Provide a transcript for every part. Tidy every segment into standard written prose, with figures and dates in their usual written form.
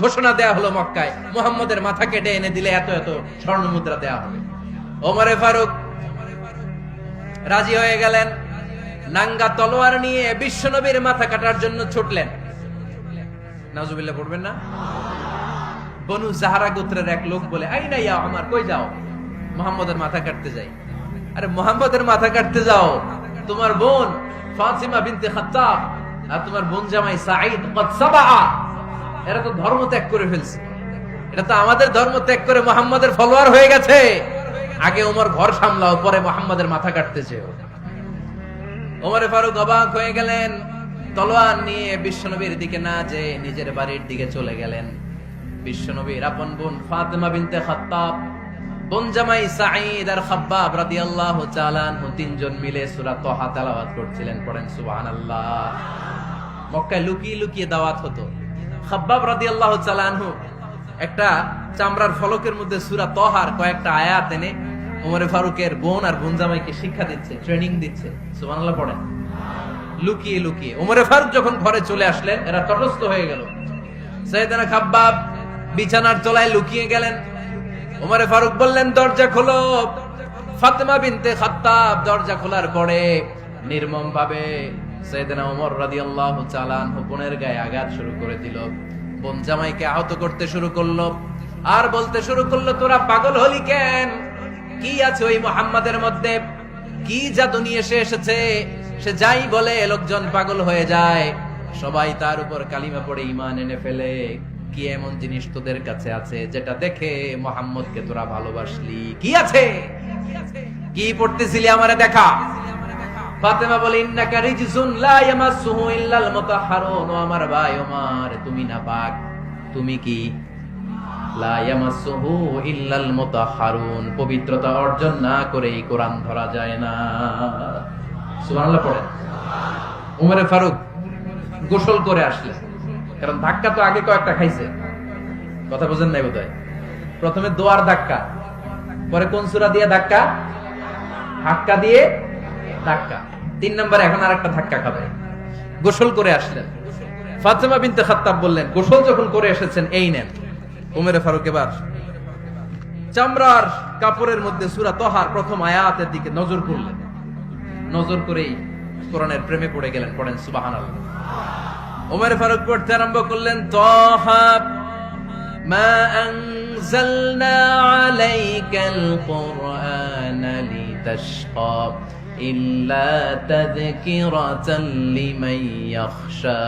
ঘোষণা দেয়া হলো মক্কায়, মুহাম্মদের মাথা কেটে এনে দিলে এত এত স্বর্ণ মুদ্রা দেয়া হবে। ওমরে ফারুক রাজি হয়ে গেলেন, নাঙ্গা তলোয়ার নিয়ে বিশ্বনবীর মাথা কাটার জন্য ছুটলেন। নাউজুবিল্লাহ পড়বেন না? বনু জাহরা গোত্রের এক লোক বলে, আইনা ইয়া ওমর, কই যাও? মুহাম্মদের মাথা কাটতে যাই। আরে মুহাম্মদের মাথা কাটতে যাও? তোমার বোন ফাতিমা বিনতে খাত্তাব আর তোমার বোন জামাই সাঈদ কদ সাবাআ, এরা তো ধর্ম ত্যাগ করে ফেলছে, এটা তো আমাদের ধর্ম ত্যাগ করে মুহাম্মদের ফলোয়ার হয়ে গেছে। আগে ওমর ঘর সামলাও, পরে মুহাম্মদের মাথা কাটতে চেও। ওমরে ফারুক অবাক হয়ে গেলেন, তলোয়ার নিয়ে বিশ্বনবীর দিকে না যেয়ে নিজের বাড়ির দিকে চলে গেলেন। বিশ্বনবীর আপন বোন ফাতিমা বিনতে খাত্তাব, বোন জামাই সাঈদ আর খাব্বাব রাদিয়াল্লাহু তাআলা আনহু তিনজন মিলে সূরা তাহা তেলাওয়াত করছিলেন। পড়েন সুবহানাল্লাহ। মক্কায় লুকিয়ে লুকিয়ে দাওয়াত হতো। খাব্বাব রাদিয়াল্লাহু তাআলা আনহু একটা চামড়ার ফলকের মধ্যে সূরা তাহার কয়েকটা আয়াত এনে ওমরে ফারুকের বোন আর বোন জামাইকে শিক্ষা দিচ্ছে, ট্রেনিং দিচ্ছে। সুবহানাল্লাহ পড়েন। লুকিয়ে লুকিয়ে ওমরে ফারুক যখন ঘরে চলে আসলেন, এরা তটস্থ হয়ে গেল। সাইয়েদনা খাব্বাব বিছানার তলায় লুকিয়ে গেলেন। ওমরে ফারুক বললেন, দরজা খোলো। ফাতিমা বিনতে খাত্তাব দরজা খোলার পরে নির্মম ভাবে সাইয়েদনা ওমর রাদিয়াল্লাহু তাআলা আনহু বোনের গায়ে আঘাত শুরু করে দিল। বোন জামাইকে আহত করতে শুরু করলো আর বলতে শুরু করলো, তোরা পাগল হলি কেন? কি আছে ওই মুহাম্মাদের মধ্যে? কি জাদু নিয়ে এসেছে? সে যাই বলে লোকজন পাগল হয়ে যায়, সবাই তার উপর কালিমা পড়ে ঈমান এনে ফেলে। কি এমন জিনিস তোদের কাছে আছে যেটা দেখে মুহাম্মদকে তোরা ভালোবাসলি? কি আছে? কি পড়তেছিলি আমারে দেখা। ফাতেমা বলে, ইন্নাকা রিজসুন লা ইয়ামাসসুহু ইল্লাল মুতাহহারুন। ও আমার ভাই ওমর, তুমি নাপাক। তুমি কি? লা ইয়ামাসসুহু ইল্লাল মুতাহহারুন, পবিত্রতা অর্জন না করে এই কোরআন ধরা যায় না। সুবহানাল্লাহ পড়েন। ওমরে ফারুক গোসল করে আসলেন, কারণ ধাক্কা তো আগে কয়েকটা খাইছে। কথা বুঝেন নাই বোধহয়? প্রথমে দোয়ার ধাক্কা, পরে কোন সূরা দিয়ে ধাক্কা? হাক্কা দিয়ে ধাক্কা। 3 নম্বরে এখন আরেকটা ধাক্কা খাবে। গোসল করে আসলেন। ফাতিমা বিনতে খাত্তাব বললেন, গোসল যখন করে এসেছেন, এই নেন। ওমরে ফারুক এবার চামড়ার কাপড়ের মধ্যে সূরা তাহার প্রথম আয়াতের দিকে নজর করলেন। নজর করেই কোরআনের প্রেমে পড়ে গেলেন। পড়েন সুবহানাল্লাহ। ওমরে ফারুক পড়তে আরম্ভ করলেন, তাহা মা আনজালনা আলাইকাল কুরআনা লিতাশকা ইল্লা তাযকিরাতাল লিমান ইয়াখশা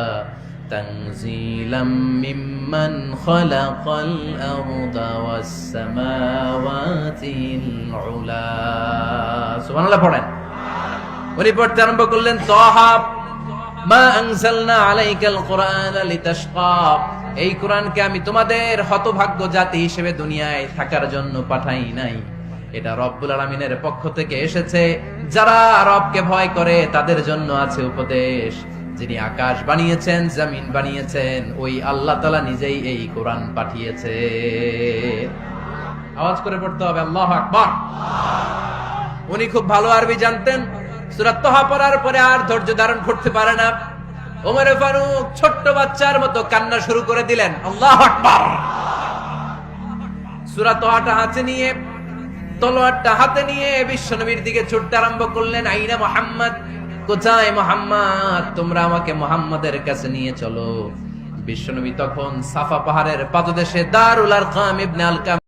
তানজিলাম মিম্মান খালাকাল আরদা ওয়াস সামাওয়াতিল উলা। সুবহানাল্লাহ পড়েন। উনি পড়তে আরম্ভ করলেন, তাহা মা আনজালনা আলাইকাল কুরআনা লিতাশকা, এই কোরআনকে আমি তোমাদের হতভাগ্য জাতি হিসেবে দুনিয়ায় থাকার জন্য পাঠাই নাই। এটা রব্বুল আলামিনের পক্ষ থেকে এসেছে। যারা রবকে ভয় করে তাদের জন্য আছে উপদেশ। যিনি আকাশ বানিয়েছেন, জমিন বানিয়েছেন, ওই আল্লাহ তাআলা নিজেই এই কোরআন পাঠিয়েছে। আওয়াজ করে পড়তে হবে, আল্লাহু আকবার। উনি খুব ভালো আরবি জানতেন। সূরা তাহা পড়ার পরে আর ধৈর্য ধারণ করতে পারে না। ওমরে ফারুক ছোট্ট বাচ্চার মতো কান্না শুরু করে দিলেন। আল্লাহু আকবার। সূরা তাহাটা হাতে নিয়ে, তলোয়ারটা হাতে নিয়ে বিশ্বনবীর দিকে ছুটতে আরম্ভ করলেন। আইনা মুহাম্মদ, কোথায় মুহাম্মদ? তোমরা আমাকে মুহাম্মাদের কাছে নিয়ে চলো। বিশ্বনবী তখন সাফা পাহাড়ের পাদদেশে দারুল আরকাম ইবনে আলকাম